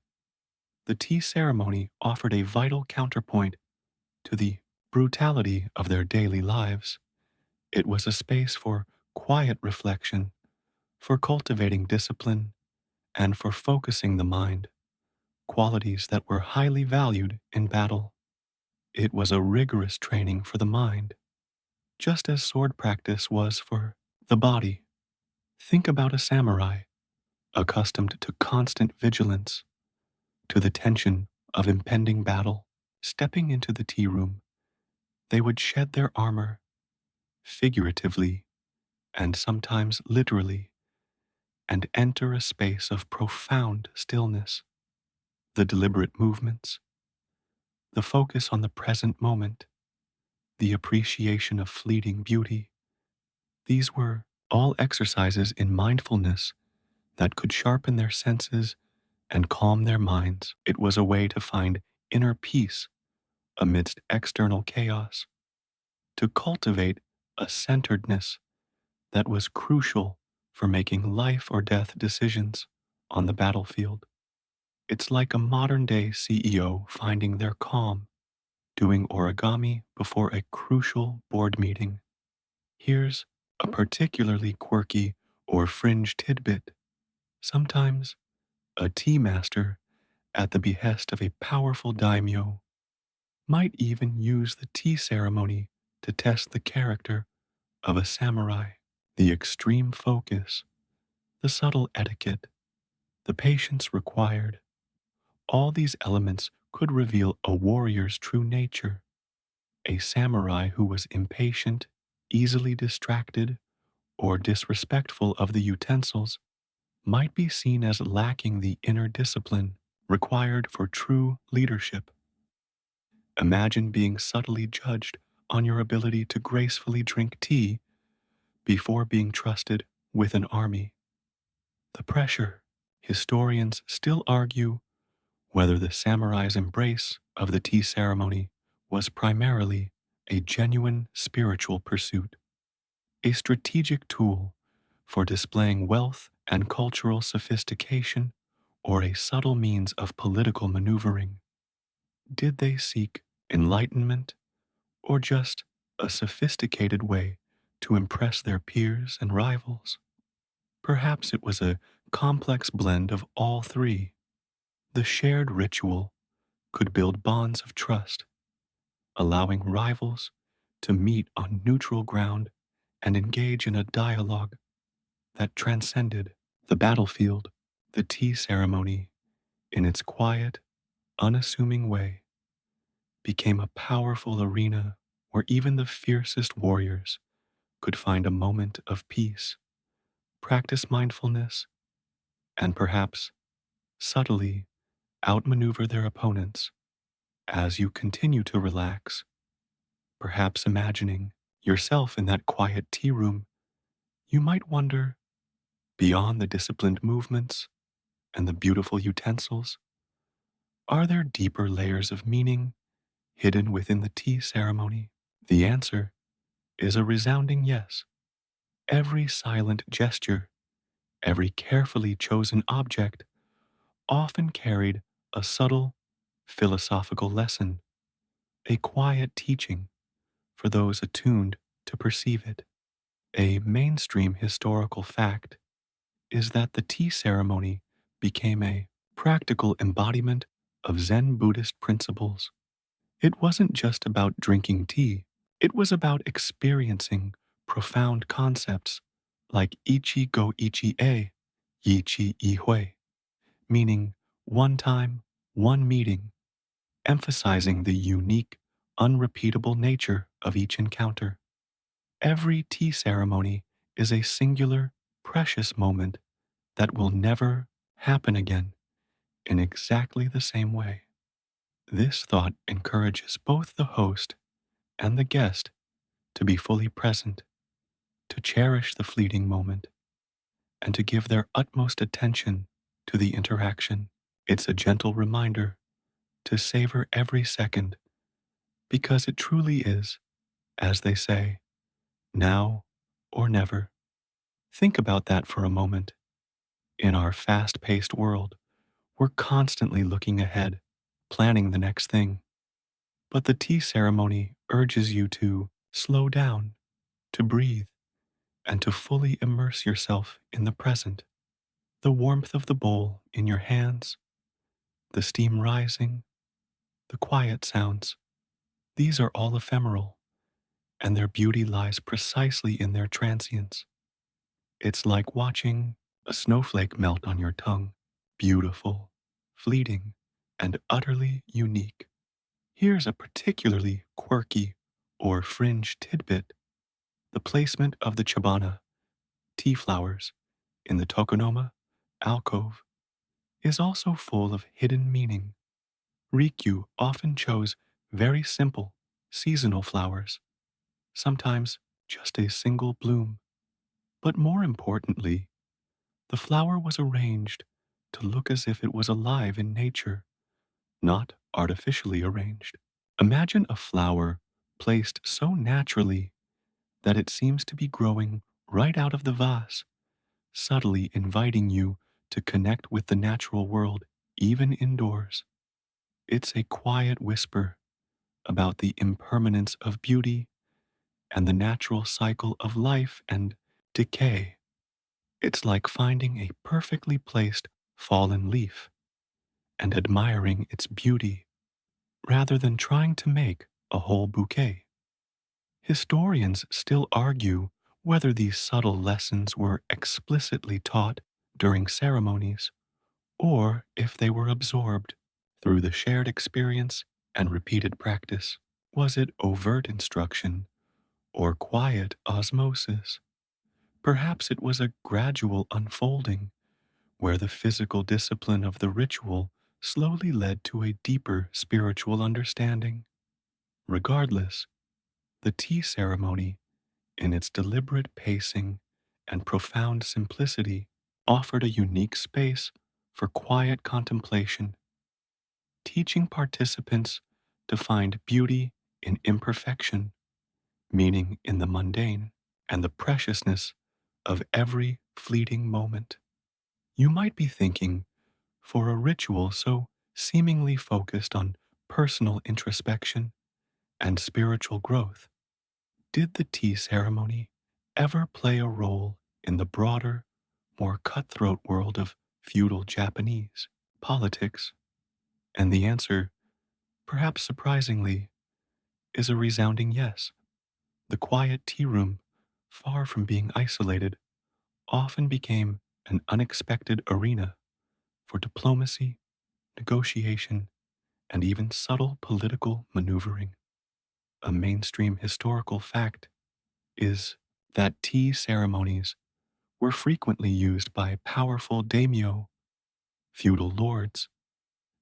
the tea ceremony offered a vital counterpoint to the brutality of their daily lives. It was a space for quiet reflection, for cultivating discipline, and for focusing the mind, qualities that were highly valued in battle. It was a rigorous training for the mind, just as sword practice was for the body. Think about a samurai, accustomed to constant vigilance, to the tension of impending battle. Stepping into the tea room, they would shed their armor, figuratively and sometimes literally, and enter a space of profound stillness. The deliberate movements, the focus on the present moment, the appreciation of fleeting beauty, these were all exercises in mindfulness that could sharpen their senses and calm their minds. It was a way to find inner peace amidst external chaos, to cultivate a centeredness that was crucial for making life or death decisions on the battlefield. It's like a modern day CEO finding their calm, doing origami before a crucial board meeting. Here's a particularly quirky or fringe tidbit. Sometimes a tea master, at the behest of a powerful daimyo, might even use the tea ceremony to test the character of a samurai. The extreme focus, the subtle etiquette, the patience required, all these elements could reveal a warrior's true nature. A samurai who was impatient, easily distracted, or disrespectful of the utensils might be seen as lacking the inner discipline required for true leadership. Imagine being subtly judged on your ability to gracefully drink tea before being trusted with an army. The pressure. Historians still argue whether the samurai's embrace of the tea ceremony was primarily a genuine spiritual pursuit, a strategic tool for displaying wealth and cultural sophistication, or a subtle means of political maneuvering. Did they seek enlightenment or just a sophisticated way to impress their peers and rivals? Perhaps it was a complex blend of all three. The shared ritual could build bonds of trust, allowing rivals to meet on neutral ground and engage in a dialogue that transcended the battlefield. The tea ceremony, in its quiet, unassuming way, became a powerful arena where even the fiercest warriors could find a moment of peace, practice mindfulness, and perhaps subtly outmaneuver their opponents. As you continue to relax, perhaps imagining yourself in that quiet tea room, you might wonder, beyond the disciplined movements and the beautiful utensils, are there deeper layers of meaning hidden within the tea ceremony? The answer is a resounding yes. Every silent gesture, every carefully chosen object often carried a subtle philosophical lesson, a quiet teaching for those attuned to perceive it. A mainstream historical fact is that the tea ceremony became a practical embodiment of Zen Buddhist principles. It wasn't just about drinking tea, it was about experiencing profound concepts like ichi go ichi e, yichi i hui, meaning one time, one meeting, emphasizing the unique, unrepeatable nature of each encounter. Every tea ceremony is a singular, precious moment that will never happen again in exactly the same way. This thought encourages both the host and the guest to be fully present, to cherish the fleeting moment, and to give their utmost attention to the interaction. It's a gentle reminder to savor every second because it truly is, as they say, now or never. Think about that for a moment. In our fast paced world, we're constantly looking ahead, planning the next thing. But the tea ceremony urges you to slow down, to breathe, and to fully immerse yourself in the present. The warmth of the bowl in your hands, the steam rising, the quiet sounds, these are all ephemeral, and their beauty lies precisely in their transience. It's like watching a snowflake melt on your tongue, beautiful, fleeting, and utterly unique. Here's a particularly quirky or fringe tidbit: the placement of the chabana, tea flowers, in the tokonoma, alcove, is also full of hidden meaning. Rikyu often chose very simple, seasonal flowers, sometimes just a single bloom. But more importantly, the flower was arranged to look as if it was alive in nature, not artificially arranged. Imagine a flower placed so naturally that it seems to be growing right out of the vase, subtly inviting you to connect with the natural world, even indoors. It's a quiet whisper about the impermanence of beauty and the natural cycle of life and decay. It's like finding a perfectly placed fallen leaf and admiring its beauty rather than trying to make a whole bouquet. Historians still argue whether these subtle lessons were explicitly taught during ceremonies or if they were absorbed through the shared experience and repeated practice. Was it overt instruction or quiet osmosis? Perhaps it was a gradual unfolding where the physical discipline of the ritual slowly led to a deeper spiritual understanding. Regardless, the tea ceremony, in its deliberate pacing and profound simplicity, offered a unique space for quiet contemplation, teaching participants to find beauty in imperfection, meaning in the mundane, and the preciousness of every fleeting moment. You might be thinking, for a ritual so seemingly focused on personal introspection and spiritual growth, did the tea ceremony ever play a role in the broader, more cutthroat world of feudal Japanese politics? And the answer, perhaps surprisingly, is a resounding yes. The quiet tea room, far from being isolated, often became an unexpected arena for diplomacy, negotiation, and even subtle political maneuvering. A mainstream historical fact is that tea ceremonies were frequently used by powerful daimyo, feudal lords,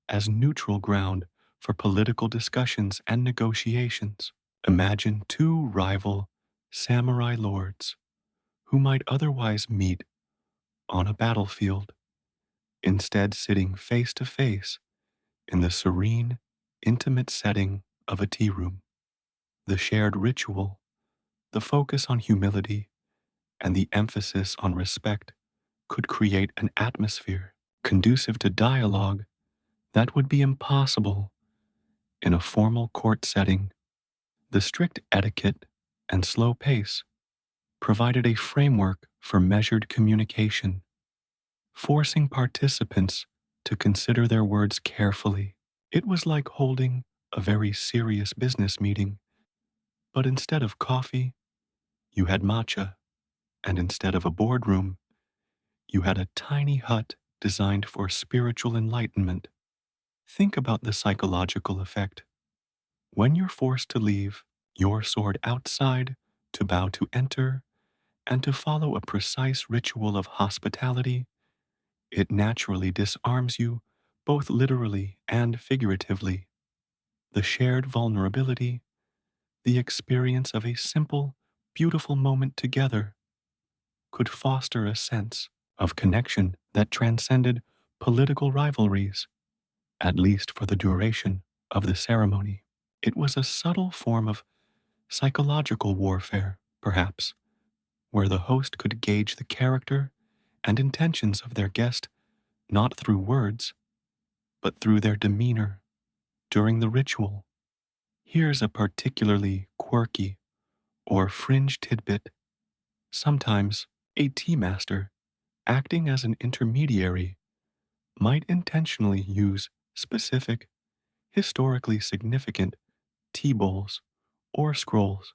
as neutral ground for political discussions and negotiations. Imagine two rival samurai lords who might otherwise meet on a battlefield, instead sitting face to face in the serene, intimate setting of a tea room. The shared ritual, the focus on humility, and the emphasis on respect could create an atmosphere conducive to dialogue that would be impossible in a formal court setting. The strict etiquette and slow pace provided a framework for measured communication, forcing participants to consider their words carefully. It was like holding a very serious business meeting, but instead of coffee, you had matcha, and instead of a boardroom, you had a tiny hut designed for spiritual enlightenment. Think about the psychological effect. When you're forced to leave your sword outside to bow to enter and to follow a precise ritual of hospitality, it naturally disarms you both literally and figuratively. The shared vulnerability, the experience of a simple, beautiful moment together, could foster a sense of connection that transcended political rivalries, at least for the duration of the ceremony. It was a subtle form of psychological warfare, perhaps, where the host could gauge the character and intentions of their guest not through words, but through their demeanor during the ritual. Here's a particularly quirky or fringe tidbit. Sometimes a tea master, acting as an intermediary, might intentionally use specific, historically significant tea bowls or scrolls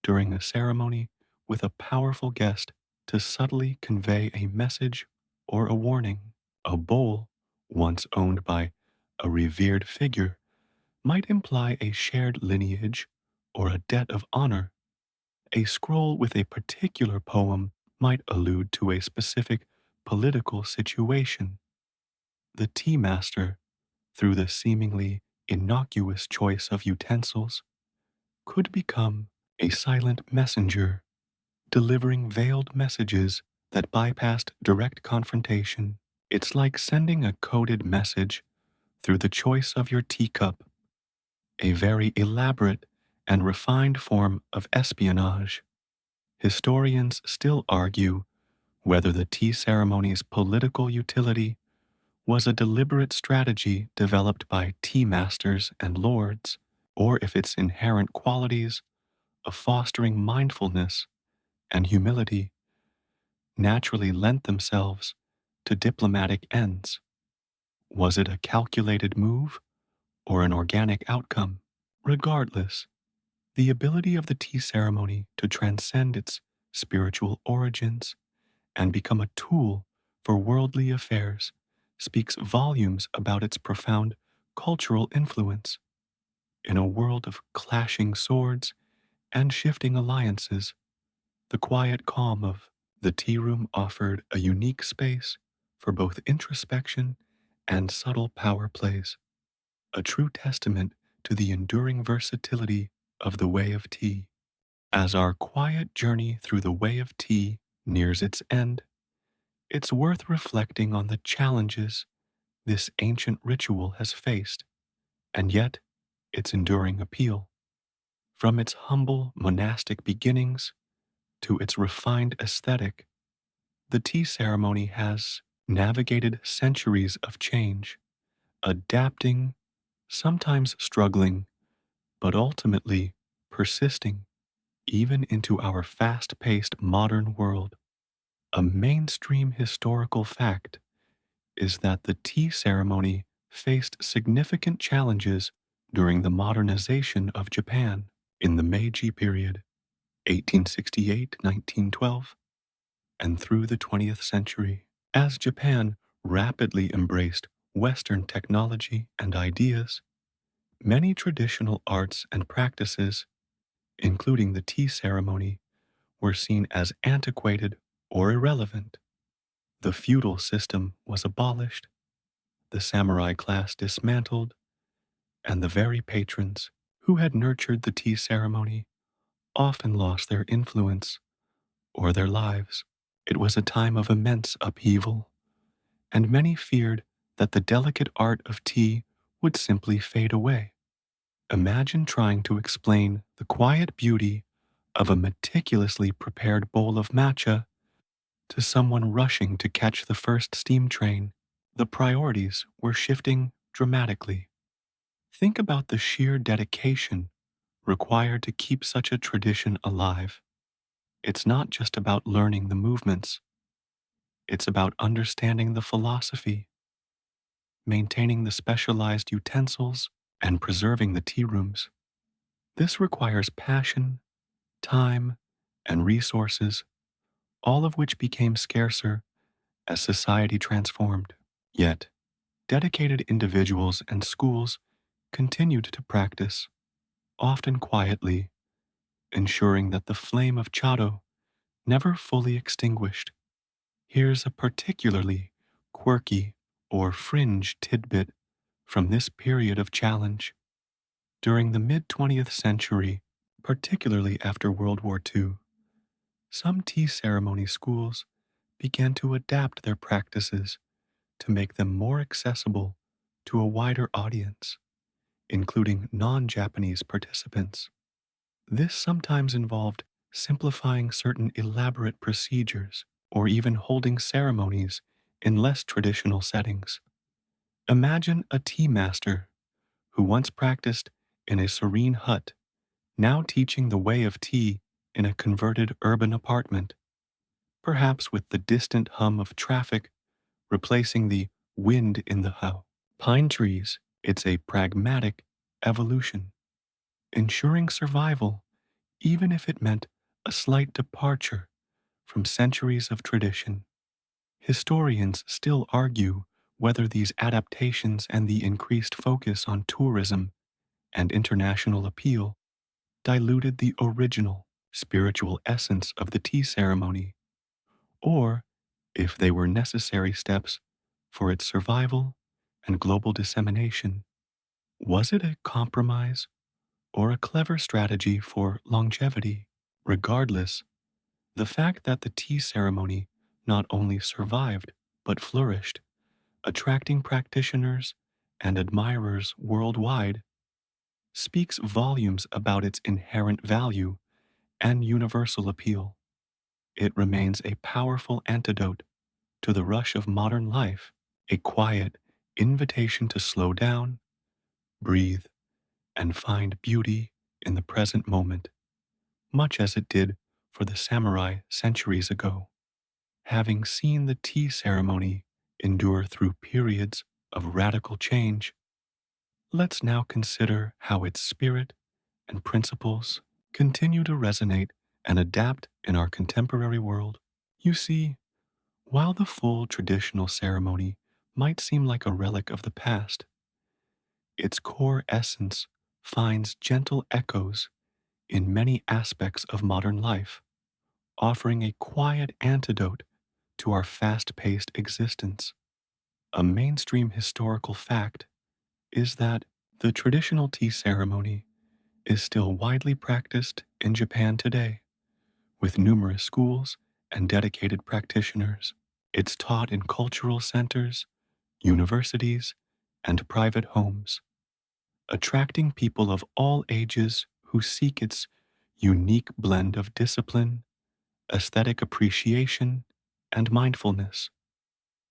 during a ceremony with a powerful guest to subtly convey a message or a warning. A bowl, once owned by a revered figure, might imply a shared lineage or a debt of honor. A scroll with a particular poem might allude to a specific political situation. The tea master, through the seemingly innocuous choice of utensils, could become a silent messenger, delivering veiled messages that bypassed direct confrontation. It's like sending a coded message through the choice of your teacup, a very elaborate and refined form of espionage. Historians still argue whether the tea ceremony's political utility was a deliberate strategy developed by tea masters and lords, or if its inherent qualities of fostering mindfulness and humility naturally lent themselves to diplomatic ends. Was it a calculated move or an organic outcome? Regardless, the ability of the tea ceremony to transcend its spiritual origins and become a tool for worldly affairs speaks volumes about its profound cultural influence. In a world of clashing swords and shifting alliances, the quiet calm of the tea room offered a unique space for both introspection and subtle power plays, a true testament to the enduring versatility of the way of tea. As our quiet journey through the way of tea nears its end, it's worth reflecting on the challenges this ancient ritual has faced, and yet its enduring appeal. From its humble monastic beginnings to its refined aesthetic, the tea ceremony has navigated centuries of change, adapting, sometimes struggling, but ultimately persisting even into our fast paced modern world. A mainstream historical fact is that the tea ceremony faced significant challenges during the modernization of Japan in the Meiji period, 1868 1912, and through the 20th century, as Japan rapidly embraced Western technology and ideas. Many traditional arts and practices, including the tea ceremony, were seen as antiquated or irrelevant. The feudal system was abolished, the samurai class dismantled, and the very patrons who had nurtured the tea ceremony often lost their influence or their lives. It was a time of immense upheaval, and many feared that the delicate art of tea would simply fade away. Imagine trying to explain the quiet beauty of a meticulously prepared bowl of matcha to someone rushing to catch the first steam train. The priorities were shifting dramatically. Think about the sheer dedication required to keep such a tradition alive. It's not just about learning the movements, it's about understanding the philosophy, maintaining the specialized utensils, and preserving the tea rooms. This requires passion, time, and resources, all of which became scarcer as society transformed. Yet, dedicated individuals and schools continued to practice, often quietly, ensuring that the flame of Chado never fully extinguished. Here's a particularly quirky or fringe tidbit from this period of challenge. During the mid 20th century, particularly after World War II, some tea ceremony schools began to adapt their practices to make them more accessible to a wider audience, including non Japanese participants. This sometimes involved simplifying certain elaborate procedures or even holding ceremonies in less traditional settings. Imagine a tea master who once practiced in a serene hut, now teaching the way of tea in a converted urban apartment, perhaps with the distant hum of traffic replacing the wind in the house. Pine trees, it's a pragmatic evolution, ensuring survival even if it meant a slight departure from centuries of tradition. Historians still argue whether these adaptations and the increased focus on tourism and international appeal diluted the original spiritual essence of the tea ceremony, or if they were necessary steps for its survival and global dissemination. Was it a compromise or a clever strategy for longevity? Regardless, the fact that the tea ceremony not only survived but flourished, attracting practitioners and admirers worldwide, speaks volumes about its inherent value and universal appeal. It remains a powerful antidote to the rush of modern life, a quiet invitation to slow down, breathe, and find beauty in the present moment, much as it did for the samurai centuries ago. Having seen the tea ceremony endure through periods of radical change, let's now consider how its spirit and principles continue to resonate and adapt in our contemporary world. You see, while the full traditional ceremony might seem like a relic of the past, its core essence finds gentle echoes in many aspects of modern life, offering a quiet antidote to our fast paced existence. A mainstream historical fact is that the traditional tea ceremony is still widely practiced in Japan today, with numerous schools and dedicated practitioners. It's taught in cultural centers, universities, and private homes, attracting people of all ages who seek its unique blend of discipline, aesthetic appreciation, and mindfulness.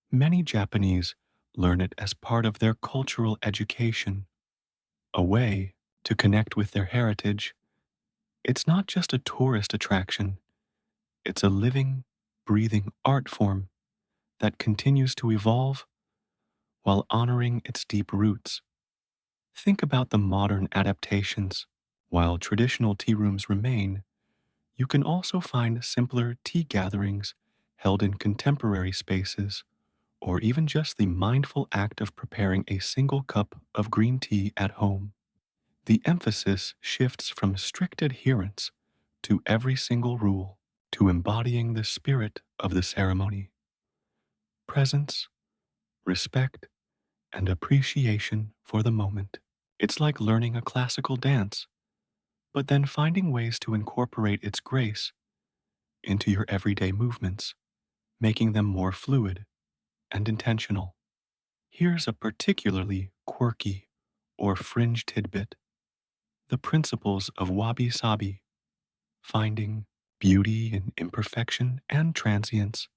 Many Japanese learn it as part of their cultural education, a way to connect with their heritage. It's not just a tourist attraction, it's a living, breathing art form that continues to evolve while honoring its deep roots. Think about the modern adaptations. While traditional tea rooms remain, you can also find simpler tea gatherings held in contemporary spaces, or even just the mindful act of preparing a single cup of green tea at home. The emphasis shifts from strict adherence to every single rule to embodying the spirit of the ceremony: presence, respect, and appreciation for the moment. It's like learning a classical dance, but then finding ways to incorporate its grace into your everyday movements, making them more fluid and intentional. Here's a particularly quirky or fringe tidbit: the principles of wabi sabi, finding beauty in imperfection and transience,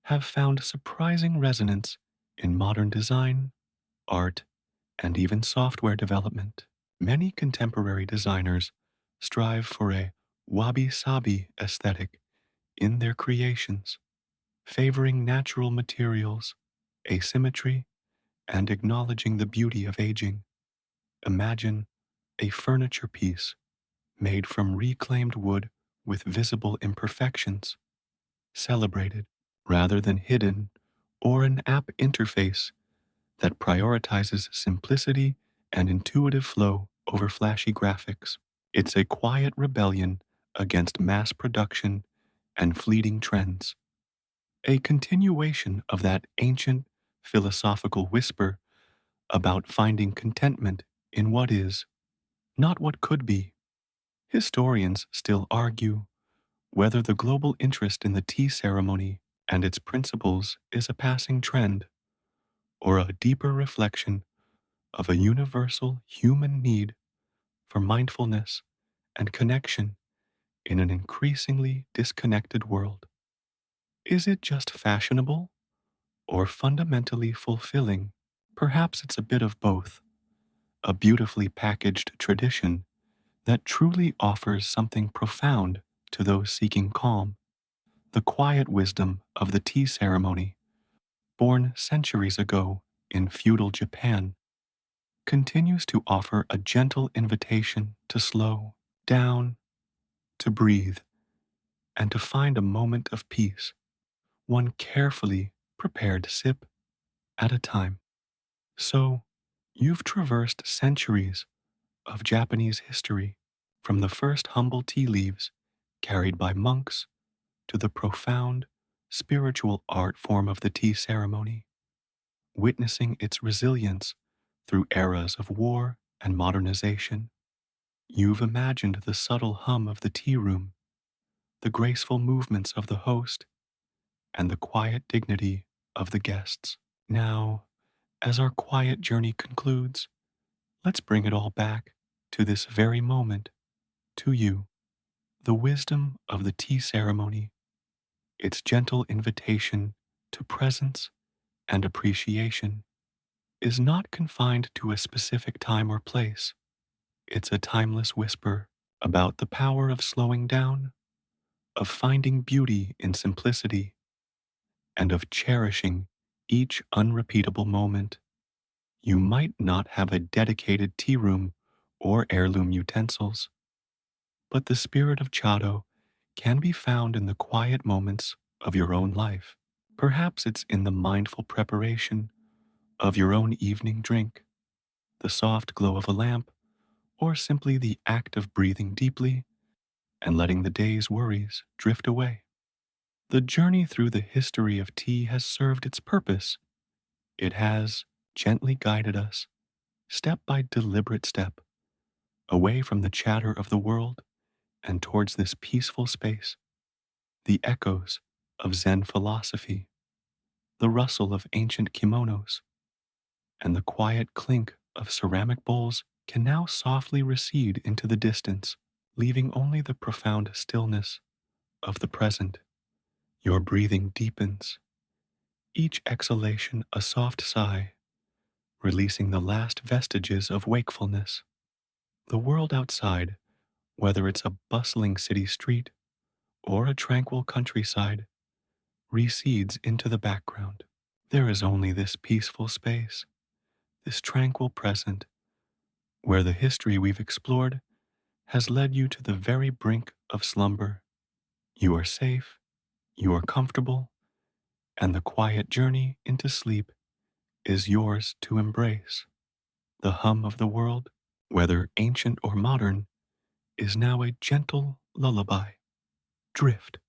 have found surprising resonance in modern design, art, and even software development. Many contemporary designers strive for a wabi sabi aesthetic in their creations, favoring natural materials, asymmetry, and acknowledging the beauty of aging. Imagine a furniture piece made from reclaimed wood with visible imperfections, celebrated rather than hidden, or an app interface that prioritizes simplicity and intuitive flow over flashy graphics. It's a quiet rebellion against mass production and fleeting trends, a continuation of that ancient philosophical whisper about finding contentment in what is, not what could be. Historians still argue whether the global interest in the tea ceremony and its principles is a passing trend or a deeper reflection of a universal human need for mindfulness and connection in an increasingly disconnected world. Is it just fashionable or fundamentally fulfilling? Perhaps it's a bit of both, a beautifully packaged tradition that truly offers something profound to those seeking calm. The quiet wisdom of the tea ceremony, born centuries ago in feudal Japan, continues to offer a gentle invitation to slow down, to breathe, and to find a moment of peace, one carefully prepared sip at a time. So, you've traversed centuries of Japanese history, from the first humble tea leaves carried by monks to the profound spiritual art form of the tea ceremony, witnessing its resilience through eras of war and modernization. You've imagined the subtle hum of the tea room, the graceful movements of the host, and the quiet dignity of the guests. Now, as our quiet journey concludes, let's bring it all back to this very moment, to you. The wisdom of the tea ceremony, its gentle invitation to presence and appreciation, is not confined to a specific time or place. It's a timeless whisper about the power of slowing down, of finding beauty in simplicity, and of cherishing each unrepeatable moment. You might not have a dedicated tea room or heirloom utensils, but the spirit of Chado can be found in the quiet moments of your own life. Perhaps it's in the mindful preparation of your own evening drink, the soft glow of a lamp, or simply the act of breathing deeply and letting the day's worries drift away. The journey through the history of tea has served its purpose, It has gently guided us, step by deliberate step, away from the chatter of the world and towards this peaceful space. The echoes of Zen philosophy, the rustle of ancient kimonos, and the quiet clink of ceramic bowls can now softly recede into the distance, leaving only the profound stillness of the present. Your breathing deepens, each exhalation a soft sigh, releasing the last vestiges of wakefulness. The world outside, whether it's a bustling city street or a tranquil countryside, recedes into the background. There is only this peaceful space, this tranquil present, where the history we've explored has led you to the very brink of slumber. You are safe, you are comfortable, and the quiet journey into sleep is yours to embrace. The hum of the world, whether ancient or modern, is now a gentle lullaby. Drift